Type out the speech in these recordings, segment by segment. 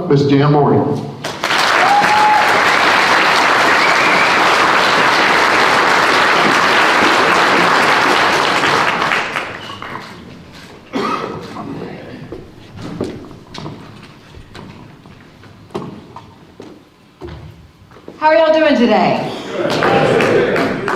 welcome Ms. Jan Morgan. How are y'all doing today?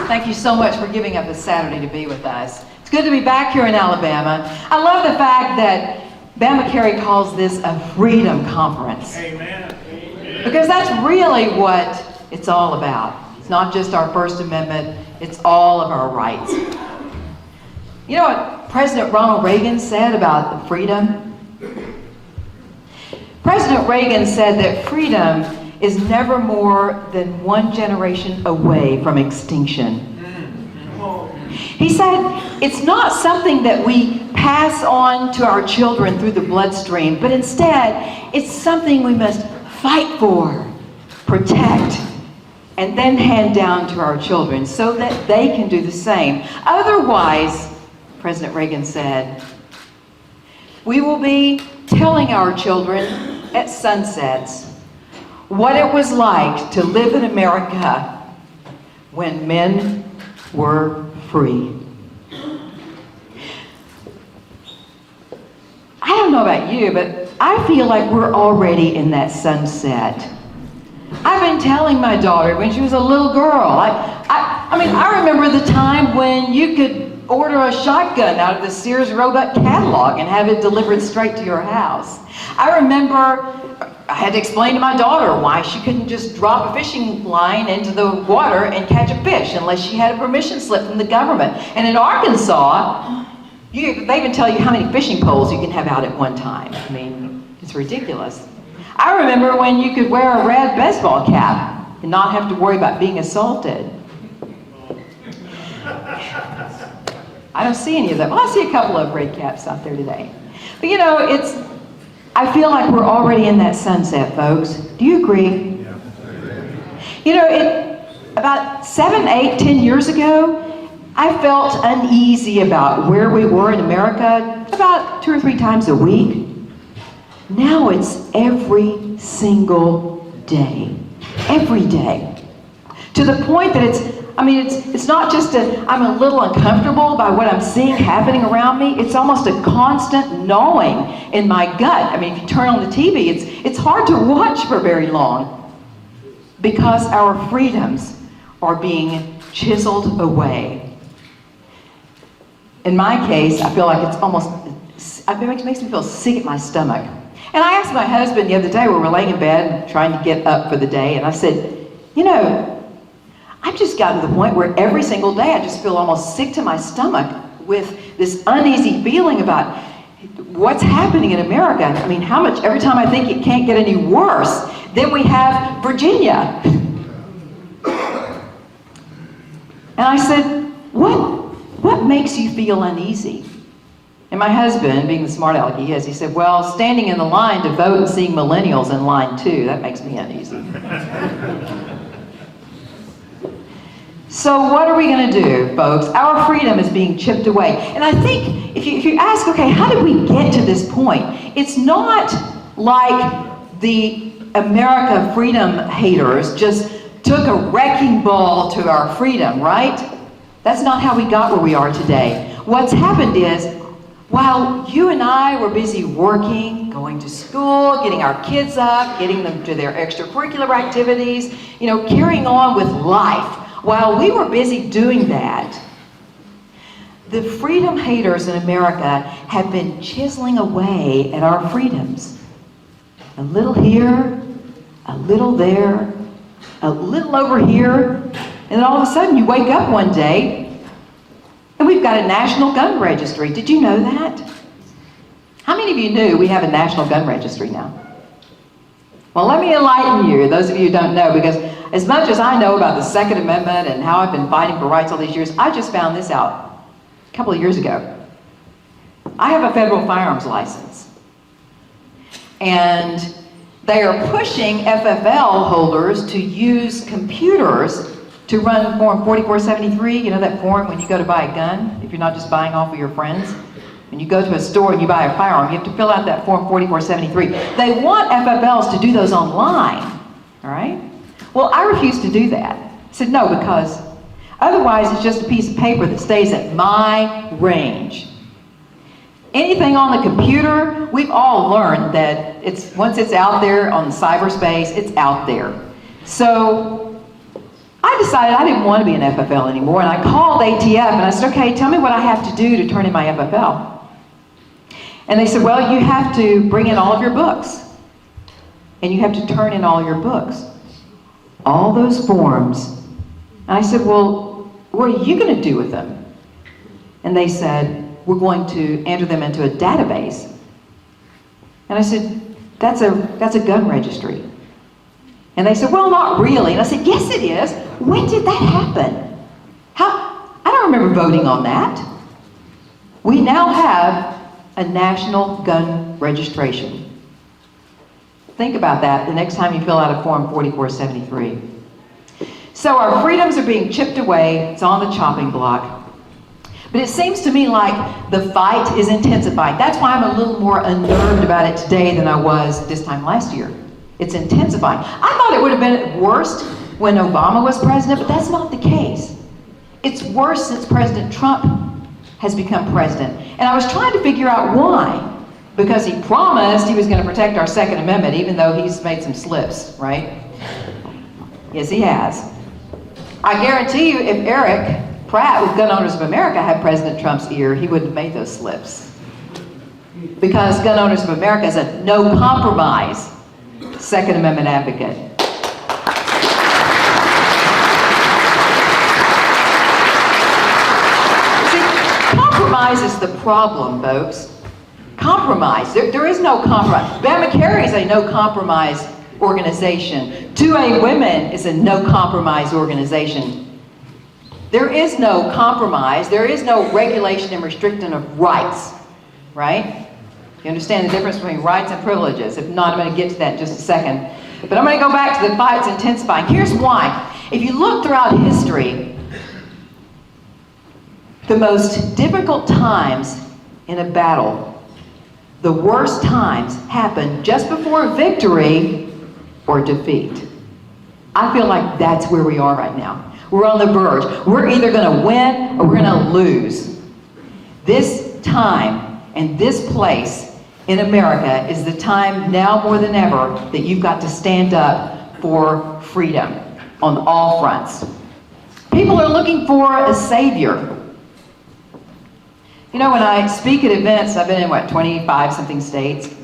Thank you so much for giving up a Saturday to be with us. It's good to be back here in Alabama. I love the fact that BamaCarry calls this a freedom conference. Amen. Because that's really what it's all about. It's not just our First Amendment, it's all of our rights. You know what President Ronald Reagan said about freedom? President Reagan said that freedom is never more than one generation away from extinction. He said it's not something that we pass on to our children through the bloodstream, but instead it's something we must fight for, protect, and then hand down to our children so that they can do the same. Otherwise, President Reagan said, we will be telling our children at sunsets what it was like to live in America when men were free. I don't know about you, but I feel like we're already in that sunset. I've been telling my daughter when she was a little girl, I remember the time when you could order a shotgun out of the Sears Roebuck catalog and have it delivered straight to your house. I remember I had to explain to my daughter why she couldn't just drop a fishing line into the water and catch a fish unless she had a permission slip from the government. And in Arkansas, they even tell you how many fishing poles you can have out at one time. I mean, it's ridiculous. I remember when you could wear a red baseball cap and not have to worry about being assaulted. I don't see any of them. Well, I see a couple of red caps out there today. But you know, I feel like we're already in that sunset, folks. Do you agree? Yeah. You know, about 7, 8, 10 years ago, I felt uneasy about where we were in America about 2 or 3 times a week. Now it's every single day. Every day. To the point that it's not just I'm a little uncomfortable by what I'm seeing happening around me. It's almost a constant gnawing in my gut. I mean, if you turn on the TV, it's hard to watch for very long because our freedoms are being chiseled away. In my case, I feel like it makes me feel sick at my stomach. And I asked my husband the other day, we were laying in bed trying to get up for the day, and I said, you know, I've just gotten to the point where every single day I just feel almost sick to my stomach with this uneasy feeling about what's happening in America. I mean, every time I think it can't get any worse, then we have Virginia. And I said, what makes you feel uneasy? And my husband, being the smart aleck he is, he said, well, standing in the line to vote and seeing millennials in line too, that makes me uneasy. So what are we going to do, folks? Our freedom is being chipped away. And I think if you ask, okay, how did we get to this point? It's not like the America freedom haters just took a wrecking ball to our freedom, right? That's not how we got where we are today. What's happened is, while you and I were busy working, going to school, getting our kids up, getting them to their extracurricular activities, you know, carrying on with life, while we were busy doing that, the freedom haters in America have been chiseling away at our freedoms. A little here, a little there, a little over here, and then all of a sudden you wake up one day and we've got a national gun registry. Did you know that? How many of you knew we have a national gun registry now? Well, let me enlighten you, those of you who don't know, because as much as I know about the Second Amendment and how I've been fighting for rights all these years, I just found this out a couple of years ago. I have a federal firearms license. And they are pushing FFL holders to use computers to run Form 4473, you know that form when you go to buy a gun, if you're not just buying off of your friends. When you go to a store and you buy a firearm, you have to fill out that Form 4473. They want FFLs to do those online, all right? Well, I refused to do that. I said no, because otherwise it's just a piece of paper that stays at my range. Anything on the computer, we've all learned that once it's out there on cyberspace, it's out there. So I decided I didn't want to be an FFL anymore, and I called ATF and I said, okay, tell me what I have to do to turn in my FFL. And they said, well, you have to bring in all of your books, and you have to turn in all your books, all those forms. And I said, well, what are you going to do with them? And they said, we're going to enter them into a database. And I said, that's a gun registry. And they said, well, not really. And I said, yes, it is. When did that happen? I don't remember voting on that. We now have a national gun registration. Think about that the next time you fill out a Form 4473. So our freedoms are being chipped away. It's on the chopping block. But it seems to me like the fight is intensifying. That's why I'm a little more unnerved about it today than I was this time last year. It's intensifying. I thought it would have been at worst when Obama was president, but that's not the case. It's worse since President Trump has become president. And I was trying to figure out why. Because he promised he was going to protect our Second Amendment, even though he's made some slips, right? Yes, he has. I guarantee you, if Eric Pratt with Gun Owners of America had President Trump's ear, he wouldn't have made those slips. Because Gun Owners of America is a no-compromise Second Amendment advocate. See, compromise is the problem, folks. Compromise. There is no compromise. BamaCarry is a no-compromise organization. 2A Women is a no-compromise organization. There is no compromise. There is no regulation and restriction of rights, right? You understand the difference between rights and privileges? If not, I'm going to get to that in just a second. But I'm going to go back to the fight's intensifying. Here's why. If you look throughout history, the most difficult times in a battle, the worst times happen just before victory or defeat. I feel like that's where we are right now. We're on the verge. We're either going to win or we're going to lose. This time and this place in America is the time now more than ever that you've got to stand up for freedom on all fronts. People are looking for a savior. You know, when I speak at events, I've been in, 25-something states,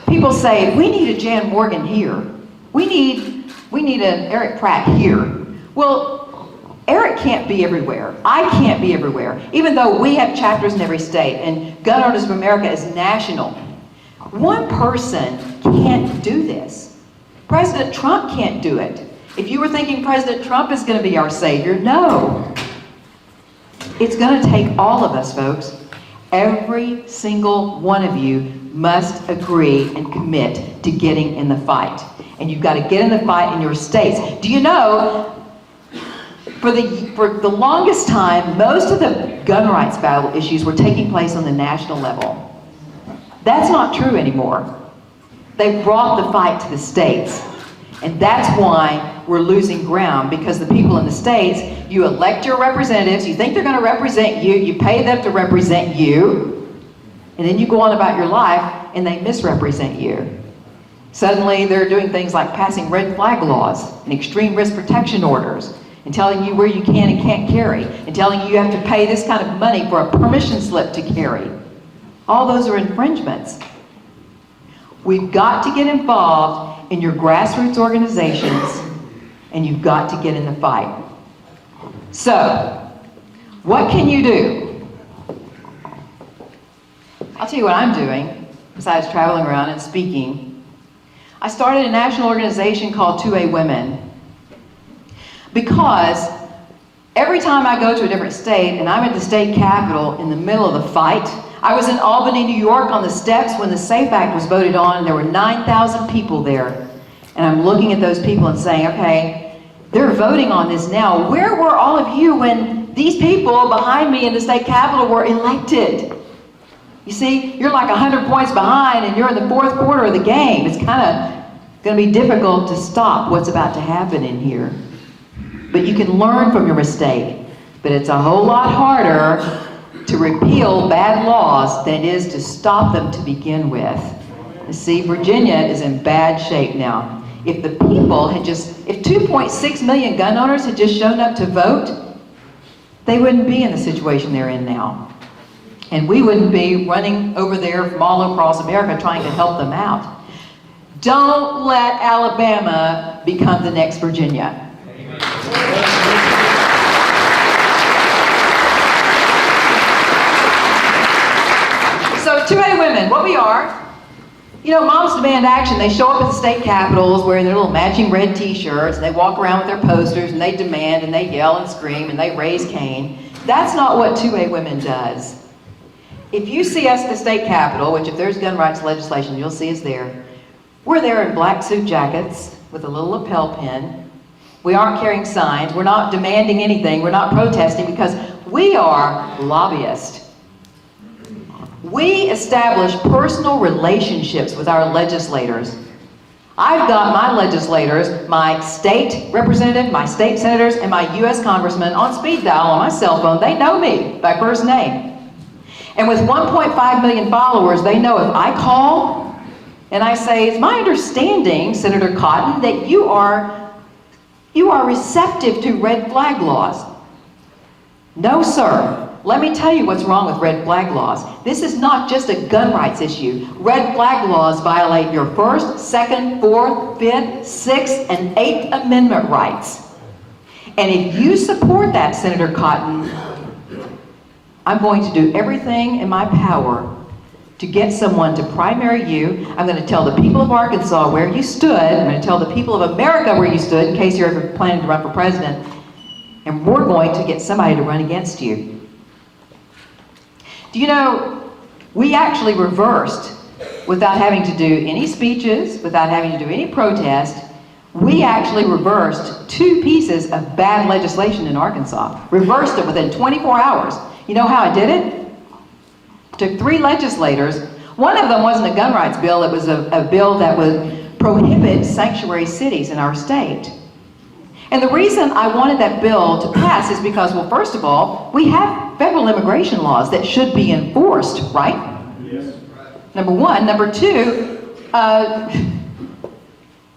people say, we need a Jan Morgan here. We need an Eric Pratt here. Well, Eric can't be everywhere. I can't be everywhere, even though we have chapters in every state, and Gun Owners of America is national. One person can't do this. President Trump can't do it. If you were thinking President Trump is going to be our savior, no. It's going to take all of us, folks. Every single one of you must agree and commit to getting in the fight. And you've got to get in the fight in your states. Do you know, for the longest time, most of the gun rights battle issues were taking place on the national level. That's not true anymore. They've brought the fight to the states. And that's why we're losing ground, because the people in the states, you elect your representatives, you think they're going to represent you, you pay them to represent you, and then you go on about your life and they misrepresent you. Suddenly they're doing things like passing red flag laws and extreme risk protection orders and telling you where you can and can't carry and telling you you have to pay this kind of money for a permission slip to carry. All those are infringements. We've got to get involved in your grassroots organizations, and you've got to get in the fight. So, what can you do? I'll tell you what I'm doing, besides traveling around and speaking. I started a national organization called 2A Women, because every time I go to a different state, and I'm at the state capitol in the middle of the fight. I was in Albany, New York on the steps when the SAFE Act was voted on, and there were 9,000 people there. And I'm looking at those people and saying, okay, they're voting on this now. Where were all of you when these people behind me in the state capitol were elected? You see, you're like 100 points behind and you're in the fourth quarter of the game. It's kind of going to be difficult to stop what's about to happen in here. But you can learn from your mistake. But it's a whole lot harder to repeal bad laws than it is to stop them to begin with. You see, Virginia is in bad shape now. If the people had if 2.6 million gun owners had just shown up to vote, they wouldn't be in the situation they're in now. And we wouldn't be running over there from all across America trying to help them out. Don't let Alabama become the next Virginia. So 2A women, what we are, you know, Moms Demand Action, they show up at the state capitals wearing their little matching red t-shirts, and they walk around with their posters, and they demand, and they yell and scream, and they raise Cain. That's not what 2A Women does. If you see us at the state capitol, which if there's gun rights legislation, you'll see us there, we're there in black suit jackets with a little lapel pin. We aren't carrying signs. We're not demanding anything. We're not protesting because we are lobbyists. We establish personal relationships with our legislators. I've got my legislators, my state representative, my state senators, and my U.S. congressman on speed dial on my cell phone. They know me by first name. And with 1.5 million followers, they know if I call and I say, it's my understanding, Senator Cotton, that you are receptive to red flag laws. No, sir. Let me tell you what's wrong with red flag laws. This is not just a gun rights issue. Red flag laws violate your First, Second, Fourth, Fifth, Sixth, and Eighth Amendment rights. And if you support that, Senator Cotton, I'm going to do everything in my power to get someone to primary you. I'm going to tell the people of Arkansas where you stood. I'm going to tell the people of America where you stood in case you're ever planning to run for president. And we're going to get somebody to run against you. Do you know, we actually reversed, without having to do any speeches, without having to do any protest, we actually reversed 2 pieces of bad legislation in Arkansas. Reversed it within 24 hours. You know how I did it? Took 3 legislators. One of them wasn't a gun rights bill, it was a bill that would prohibit sanctuary cities in our state. And the reason I wanted that bill to pass is because, well, first of all, we have federal immigration laws that should be enforced, right? Yes. Number one. Number two,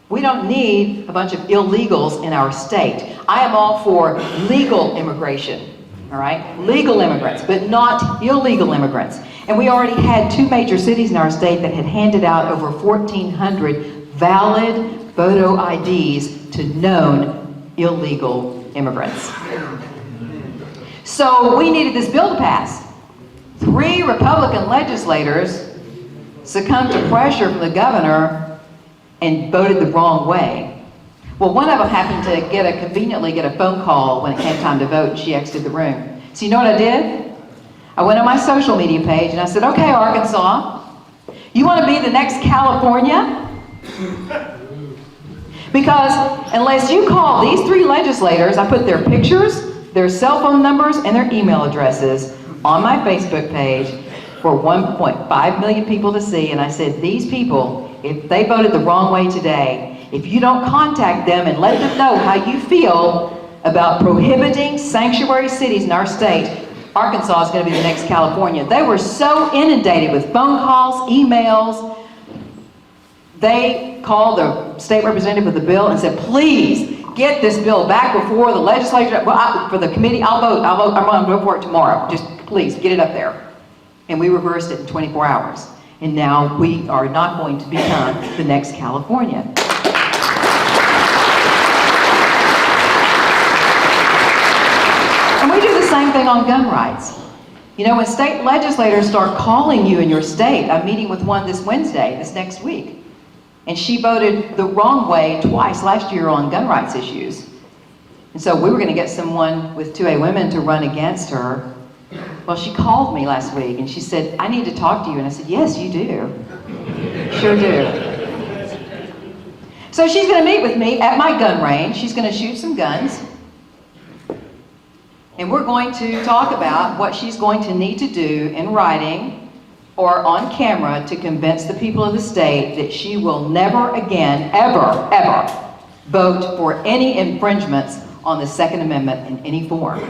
we don't need a bunch of illegals in our state. I am all for legal immigration, all right? Legal immigrants, but not illegal immigrants. And we already had 2 major cities in our state that had handed out over 1,400 valid photo IDs to known illegal immigrants. So we needed this bill to pass. 3 Republican legislators succumbed to pressure from the governor and voted the wrong way. Well, one of them happened to conveniently get a phone call when it came time to vote, and she exited the room. So you know what I did? I went on my social media page and I said, okay, Arkansas, you want to be the next California? Because unless you call these 3 legislators, I put their pictures, their cell phone numbers, and their email addresses on my Facebook page for 1.5 million people to see, and I said, these people, if they voted the wrong way today, if you don't contact them and let them know how you feel about prohibiting sanctuary cities in our state, Arkansas is going to be the next California. They were so inundated with phone calls, emails. They called the state representative of the bill and said, please get this bill back before the legislature, for the committee. I'll vote, I'm going to vote for it tomorrow. Just please get it up there. And we reversed it in 24 hours. And now we are not going to become the next California. And we do the same thing on gun rights. You know, when state legislators start calling you in your state, I'm meeting with one this Wednesday, this next week. And she voted the wrong way twice last year on gun rights issues. And so we were going to get someone with 2A Women to run against her. Well, she called me last week and she said, I need to talk to you. And I said, yes, you do. Sure do. So she's going to meet with me at my gun range. She's going to shoot some guns. And we're going to talk about what she's going to need to do in writing or on camera to convince the people of the state that she will never again, ever, ever vote for any infringements on the Second Amendment in any form.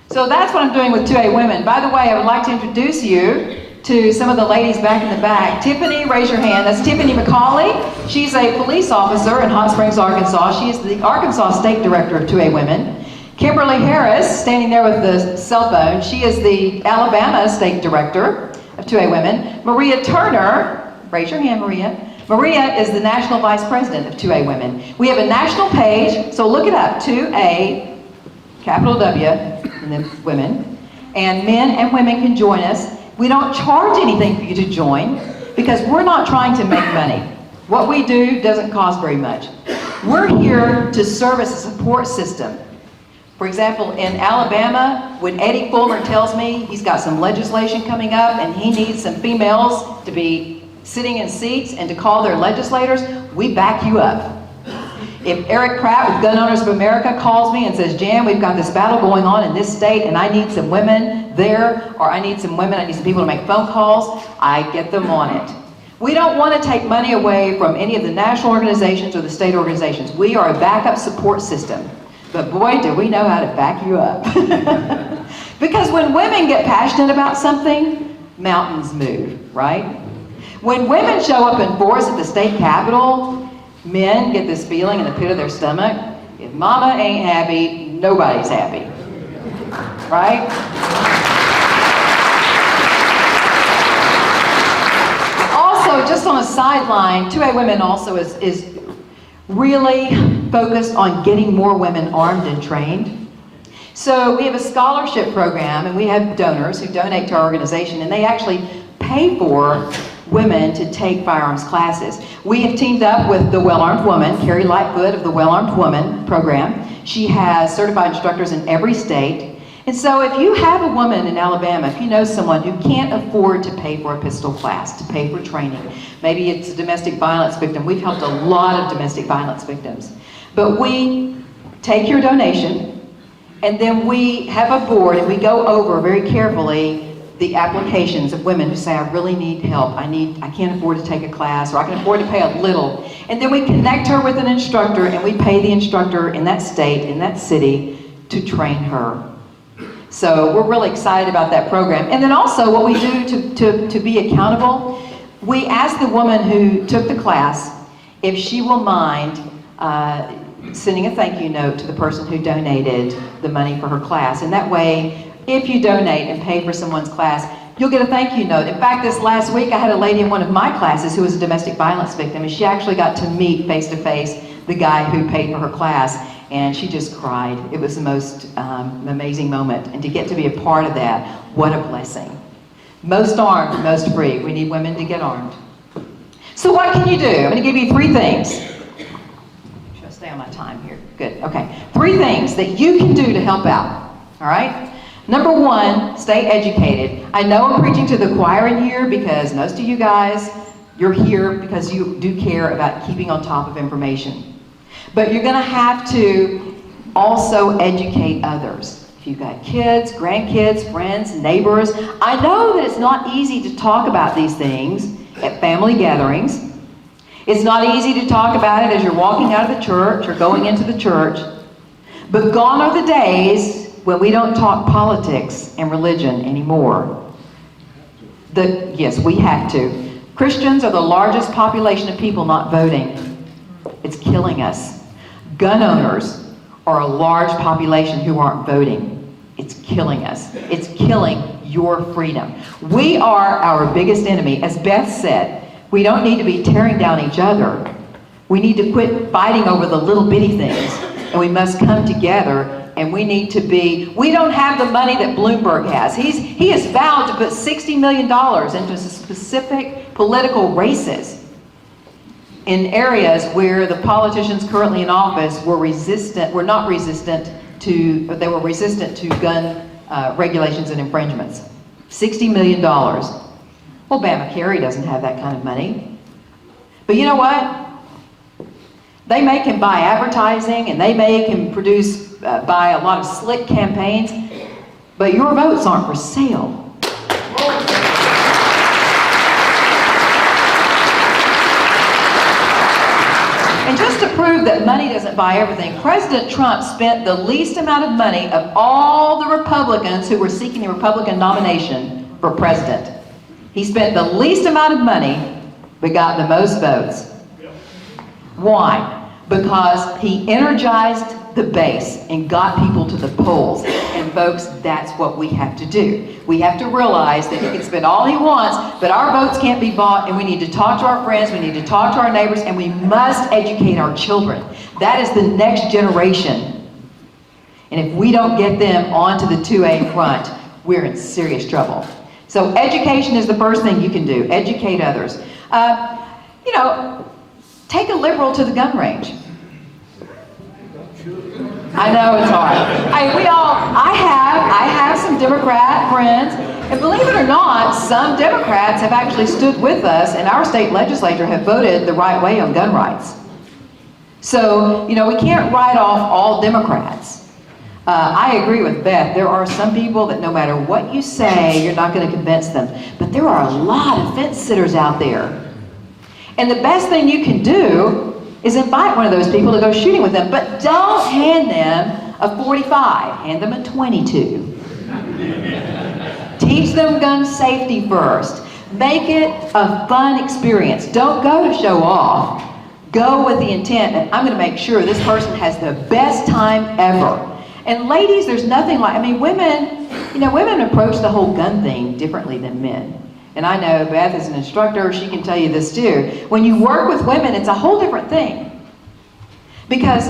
So that's what I'm doing with 2A Women. By the way, I would like to introduce you to some of the ladies back in the back. Tiffany, raise your hand. That's Tiffany McCauley. She's a police officer in Hot Springs, Arkansas. She is the Arkansas State Director of 2A Women. Kimberly Harris, standing there with the cell phone. She is the Alabama State Director of 2A Women. Maria Turner, raise your hand, Maria. Maria is the National Vice President of 2A Women. We have a national page, so look it up, 2A, capital W, and then women. And men and women can join us. We don't charge anything for you to join because we're not trying to make money. What we do doesn't cost very much. We're here to serve as a support system. For example, in Alabama, when Eddie Fulmer tells me he's got some legislation coming up and he needs some females to be sitting in seats and to call their legislators, we back you up. If Eric Pratt with Gun Owners of America calls me and says, Jan, we've got this battle going on in this state and I need some women there, or I need some people to make phone calls, I get them on it. We don't want to take money away from any of the national organizations or the state organizations. We are a backup support system. But boy, do we know how to back you up. Because when women get passionate about something, mountains move, right? When women show up in force at the state capitol, men get this feeling in the pit of their stomach. If mama ain't happy, nobody's happy. Right? Also, just on a sideline, 2A Women also is really focused on getting more women armed and trained. So we have a scholarship program and we have donors who donate to our organization and they actually pay for women to take firearms classes. We have teamed up with the Well-Armed Woman, Carrie Lightfoot of the Well-Armed Woman program. She has certified instructors in every state. And so if you have a woman in Alabama, if you know someone who can't afford to pay for a pistol class, to pay for training, maybe it's a domestic violence victim. We've helped a lot of domestic violence victims. But we take your donation and then we have a board and we go over very carefully the applications of women who say, I really need help, I can't afford to take a class, or I can afford to pay a little. And then we connect her with an instructor and we pay the instructor in that state, in that city, to train her. So we're really excited about that program. And then also what we do to be accountable, we ask the woman who took the class if she will mind sending a thank you note to the person who donated the money for her class. And that way, if you donate and pay for someone's class, you'll get a thank you note. In fact, this last week I had a lady in one of my classes who was a domestic violence victim, and she actually got to meet face to face the guy who paid for her class, and she just cried. It was the most amazing moment, and to get to be a part of that, what a blessing. Most armed, most free. We need women to get armed. So what can you do? I'm going to give you 3 things. Should I stay on my time here? Good, okay. 3 things that you can do to help out, all right? Number 1, stay educated. I know I'm preaching to the choir in here because most of you guys, you're here because you do care about keeping on top of information. But you're going to have to also educate others. If you've got kids, grandkids, friends, neighbors, I know that it's not easy to talk about these things at family gatherings. It's not easy to talk about it as you're walking out of the church or going into the church. But gone are the days when we don't talk politics and religion anymore. Yes, we have to. Christians are the largest population of people not voting. It's killing us. Gun owners are a large population who aren't voting. It's killing us. It's killing your freedom. We are our biggest enemy. As Beth said, we don't need to be tearing down each other. We need to quit fighting over the little bitty things, and we must come together. And we need to we don't have the money that Bloomberg has. He has vowed to put $60 million into specific political races in areas where the politicians currently in office were resistant to gun regulations and infringements. $60 million. Well, BamaCarry doesn't have that kind of money. But you know what? They make him buy advertising and they make him buy a lot of slick campaigns, but your votes aren't for sale. And just to prove that money doesn't buy everything, President Trump spent the least amount of money of all the Republicans who were seeking the Republican nomination for president. He spent the least amount of money, but got the most votes. Why? Because he energized the base and got people to the polls. And folks, that's what we have to do. We have to realize that he can spend all he wants, but our votes can't be bought, and we need to talk to our friends, we need to talk to our neighbors, and we must educate our children. That is the next generation. And if we don't get them onto the 2A front, we're in serious trouble. So education is the first thing you can do. Educate others. Take a liberal to the gun range. I know it's hard. I have some Democrat friends, and believe it or not, some Democrats have actually stood with us, and our state legislature have voted the right way on gun rights. So, we can't write off all Democrats. I agree with Beth. There are some people that no matter what you say, you're not going to convince them. But there are a lot of fence sitters out there. And the best thing you can do is invite one of those people to go shooting with them, but don't hand them a .45, hand them a .22. Teach them gun safety first. Make it a fun experience. Don't go to show off. Go with the intent that I'm going to make sure this person has the best time ever. And ladies, there's nothing like, women approach the whole gun thing differently than men. And I know Beth is an instructor, she can tell you this too. When you work with women, it's a whole different thing. Because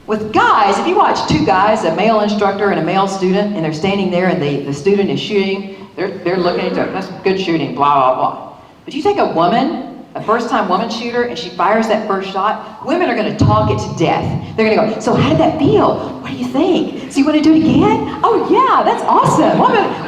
with guys, if you watch two guys, a male instructor and a male student, and they're standing there and the student is shooting, they're looking at each other, that's good shooting, blah, blah, blah. But you take a woman, a first-time woman shooter, and she fires that first shot, women are going to talk it to death. They're going to go, so how did that feel? What do you think? So you want to do it again? Oh yeah, that's awesome.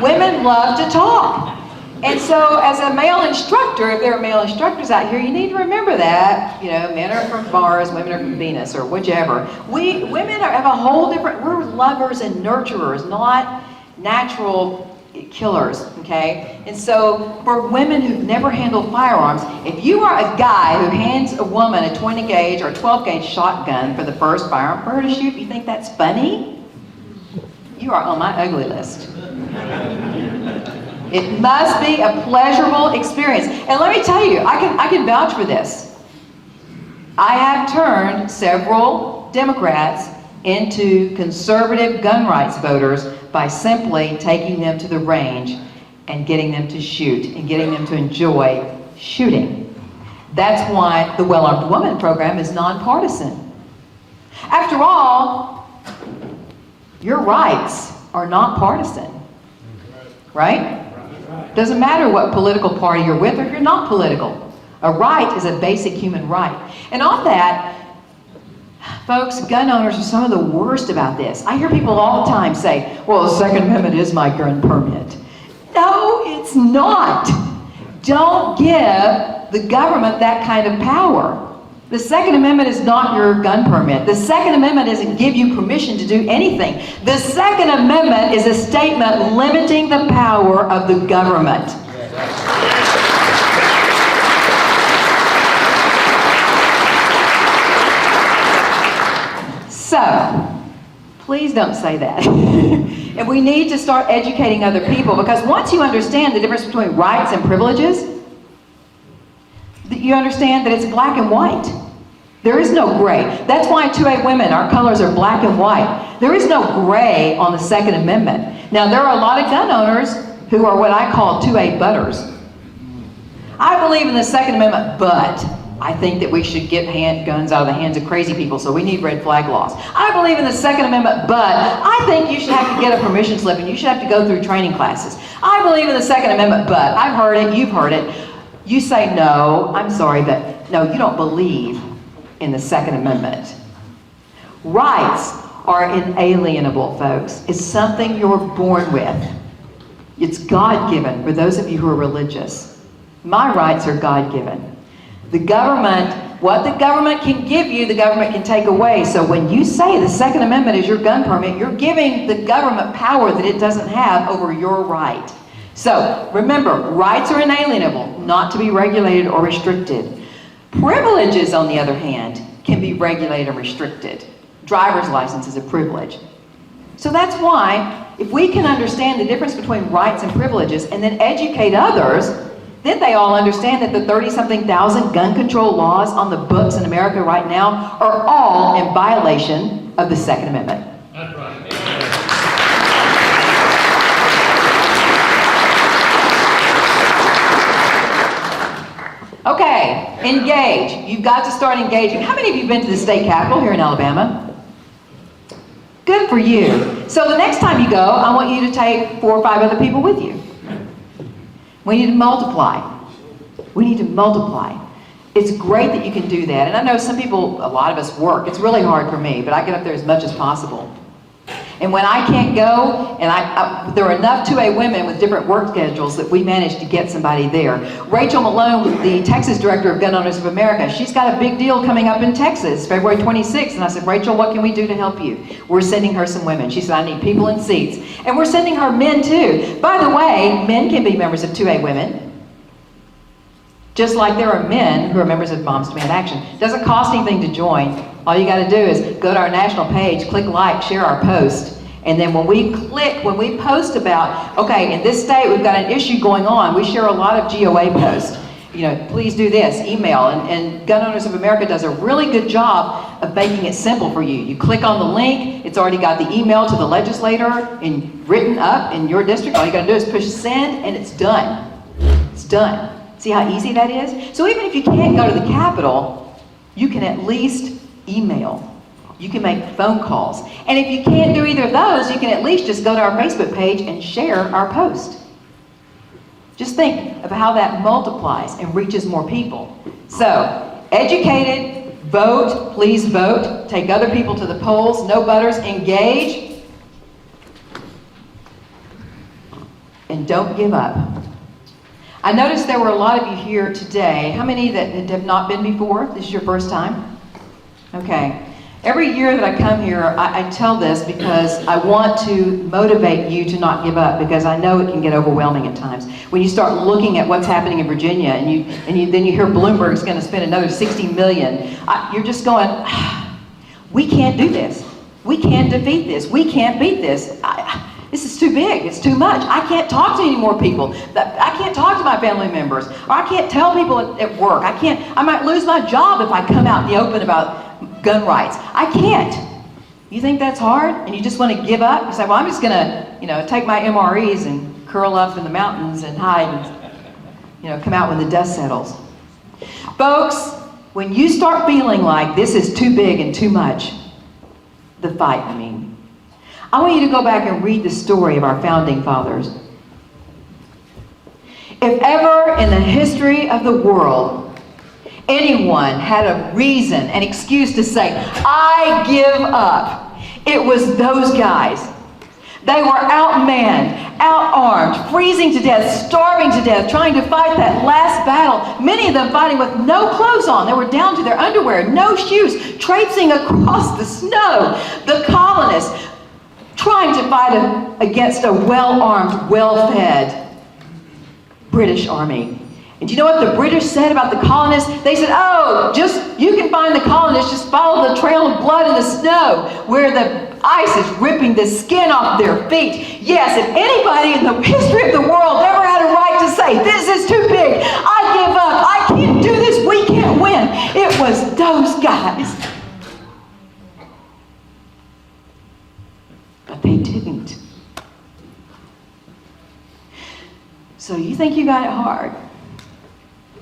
Women love to talk. And so as a male instructor, if there are male instructors out here, you need to remember that, men are from Mars, women are from Venus, or whichever. Women have a whole different, we're lovers and nurturers, not natural killers, okay? And so for women who've never handled firearms, if you are a guy who hands a woman a 20 gauge or 12 gauge shotgun for the first firearm for her to shoot, you think that's funny? You are on my ugly list. It must be a pleasurable experience. And let me tell you, I can vouch for this. I have turned several Democrats into conservative gun rights voters by simply taking them to the range and getting them to shoot and getting them to enjoy shooting. That's why the Well-Armed Woman program is nonpartisan. After all, your rights are not partisan, right? Doesn't matter what political party you're with or if you're not political. A right is a basic human right. And on that, folks, gun owners are some of the worst about this. I hear people all the time say, well, the Second Amendment is my gun permit. No, it's not. Don't give the government that kind of power. The Second Amendment is not your gun permit. The Second Amendment doesn't give you permission to do anything. The Second Amendment is a statement limiting the power of the government. So, please don't say that. And we need to start educating other people, because once you understand the difference between rights and privileges, you understand that it's black and white. There is no gray. That's why 2A women, our colors are black and white. There is no gray on the Second Amendment. Now, there are a lot of gun owners who are what I call 2A butters. I believe in the Second Amendment, but I think that we should get guns out of the hands of crazy people, so we need red flag laws. I believe in the Second Amendment, but I think you should have to get a permission slip and you should have to go through training classes. I believe in the Second Amendment, but I've heard it, you've heard it. You say, no, I'm sorry, but no, you don't believe in the Second Amendment. Rights are inalienable, folks. It's something you're born with. It's God-given for those of you who are religious. My rights are God-given. The government, what the government can give you, the government can take away. So when you say the Second Amendment is your gun permit, you're giving the government power that it doesn't have over your right. So remember, rights are inalienable, not to be regulated or restricted. Privileges, on the other hand, can be regulated and restricted. Driver's license is a privilege. So that's why, if we can understand the difference between rights and privileges and then educate others, then they all understand that the 30-something thousand gun control laws on the books in America right now are all in violation of the Second Amendment. That's right. Okay, engage. You've got to start engaging. How many of you have been to the state capitol here in Alabama? Good for you. So the next time you go, I want you to take 4 or 5 other people with you. We need to multiply. We need to multiply. It's great that you can do that. And I know some people, a lot of us work. It's really hard for me, but I get up there as much as possible. And when I can't go, and there are enough 2A women with different work schedules that we manage to get somebody there. Rachel Malone, the Texas director of Gun Owners of America, she's got a big deal coming up in Texas, February 26th. And I said, Rachel, what can we do to help you? We're sending her some women. She said, I need people in seats. And we're sending her men too. By the way, men can be members of 2A women. Just like there are men who are members of Moms Demand Action. It doesn't cost anything to join. All you got to do is go to our national page, click like, share our post, and then when we post about, okay, in this state we've got an issue going on, we share a lot of GOA posts. You know, please do this, email, and Gun Owners of America does a really good job of making it simple for you. You click on the link, it's already got the email to the legislator and written up in your district. All you got to do is push send, and it's done. It's done. See how easy that is? So even if you can't go to the Capitol, you can at least email. You can make phone calls. And if you can't do either of those, you can at least just go to our Facebook page and share our post. Just think of how that multiplies and reaches more people. So, educated, vote, please vote, take other people to the polls, no butters, engage, and don't give up. I noticed there were a lot of you here today. How many that have not been before? This is your first time? Okay. Every year that I come here, I tell this because I want to motivate you to not give up, because I know it can get overwhelming at times. When you start looking at what's happening in Virginia and then you hear Bloomberg's going to spend another $60 million, you're just going, we can't do this. We can't defeat this. We can't beat this. This is too big. It's too much. I can't talk to any more people. I can't talk to my family members. Or I can't tell people at work. I might lose my job if I come out in the open about gun rights. I can't. You think that's hard? And you just want to give up? You say, well, I'm just going to, take my MREs and curl up in the mountains and hide and, come out when the dust settles. Folks, when you start feeling like this is too big and too much, the fight, I want you to go back and read the story of our founding fathers. If ever in the history of the world anyone had a reason, an excuse to say, I give up, it was those guys. They were outmanned, outarmed, freezing to death, starving to death, trying to fight that last battle. Many of them fighting with no clothes on. They were down to their underwear, no shoes, traipsing across the snow. The colonists trying to fight against a well-armed, well-fed British army. And do you know what the British said about the colonists? They said, you can find the colonists, just follow the trail of blood in the snow where the ice is ripping the skin off their feet. Yes, if anybody in the history of the world ever had a right to say, this is too big, I give up, I can't do this, we can't win, it was those guys. But they didn't. So you think you got it hard?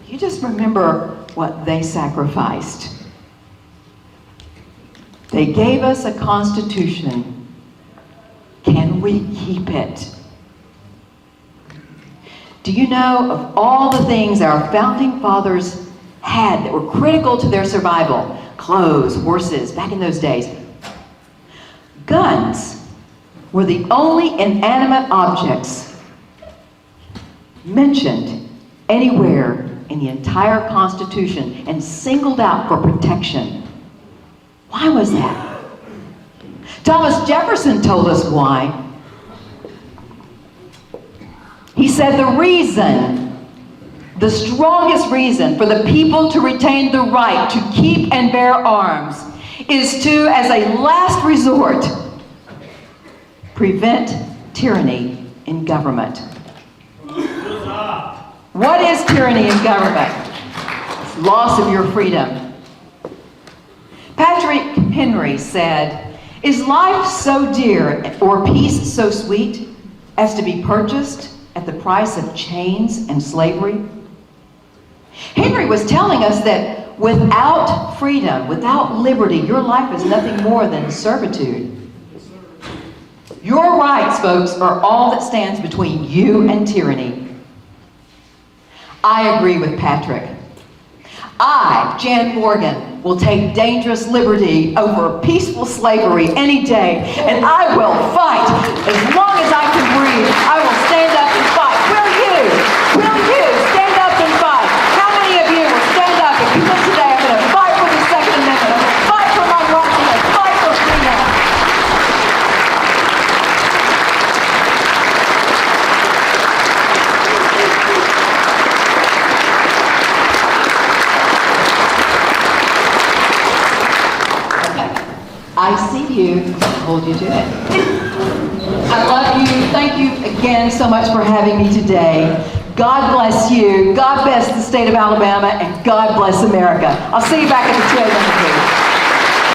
You just remember what they sacrificed. They gave us a constitution. Can we keep it? Do you know of all the things our founding fathers had that were critical to their survival? Clothes, horses, back in those days. Guns were the only inanimate objects mentioned anywhere in the entire Constitution and singled out for protection. Why was that? Thomas Jefferson told us why. He said the reason the strongest reason for the people to retain the right to keep and bear arms is to, as a last resort, prevent tyranny in government. What is tyranny in government? It's loss of your freedom. Patrick Henry said, "Is life so dear or peace so sweet as to be purchased at the price of chains and slavery?" Henry was telling us that without freedom, without liberty, your life is nothing more than servitude. Your rights, folks, are all that stands between you and tyranny. I agree with Patrick. I, Jan Morgan, will take dangerous liberty over peaceful slavery any day, and I will fight. As long as I can breathe, I will stand up and fight. Will you? Will you stand up and fight? How many of you will stand up and commit today, I'm going to fight for the Second Amendment, I'm going to fight for my rights, I'm going to fight for freedom? I see you. Hold you to it. I love you. Thank you again so much for having me today. God bless you. God bless the state of Alabama, and God bless America. I'll see you back at the 2 a.m.